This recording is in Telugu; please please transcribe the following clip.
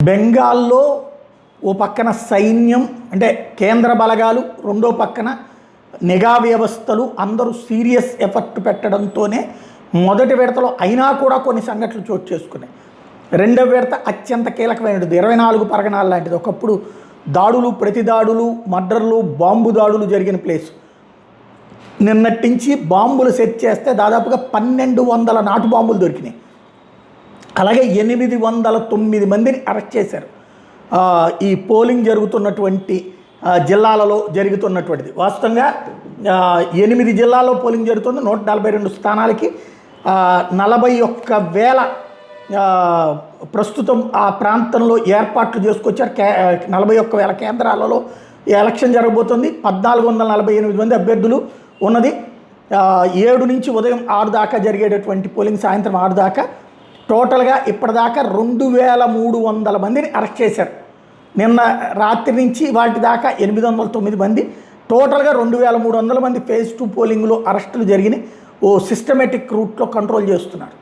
బెంగాల్లో ఓ పక్కన సైన్యం అంటే కేంద్ర బలగాలు, రెండో పక్కన నిఘా వ్యవస్థలు అందరూ సీరియస్ ఎఫర్ట్ పెట్టడంతోనే మొదటి విడతలో అయినా కూడా కొన్ని సంఘటనలు చోటు చేసుకున్నాయి. రెండవ విడత అత్యంత కీలకమైనది 24 పరగణాలు లాంటిది. ఒకప్పుడు దాడులు, ప్రతి దాడులు, మర్డర్లు, బాంబు దాడులు జరిగిన ప్లేస్. నిన్నటించి బాంబులు సెట్ చేస్తే దాదాపుగా 1200 నాటు బాంబులు దొరికినాయి. అలాగే 809 మందిని అరెస్ట్ చేశారు. ఈ పోలింగ్ జరుగుతున్నటువంటి జిల్లాలలో జరుగుతున్నటువంటిది. వాస్తవంగా 8 జిల్లాల్లో పోలింగ్ జరుగుతుంది. 142 స్థానాలకి 41,000 ప్రస్తుతం ఆ ప్రాంతంలో ఏర్పాట్లు చేసుకొచ్చారు. 41,000 కేంద్రాలలో ఎలక్షన్ జరగబోతుంది. 1448 మంది అభ్యర్థులు ఉన్నది. 7 నుంచి ఉదయం 6 దాకా జరిగేటటువంటి పోలింగ్ సాయంత్రం 6 దాకా. టోటల్గా ఇప్పటిదాకా 2300 మందిని అరెస్ట్ చేశారు. నిన్న రాత్రి నుంచి వాటి దాకా 809 మంది. టోటల్గా 2300 మంది ఫేజ్ 2 పోలింగ్లో అరెస్టులు జరిగినాయి. ఓ సిస్టమేటిక్ రూట్లో కంట్రోల్ చేస్తున్నారు.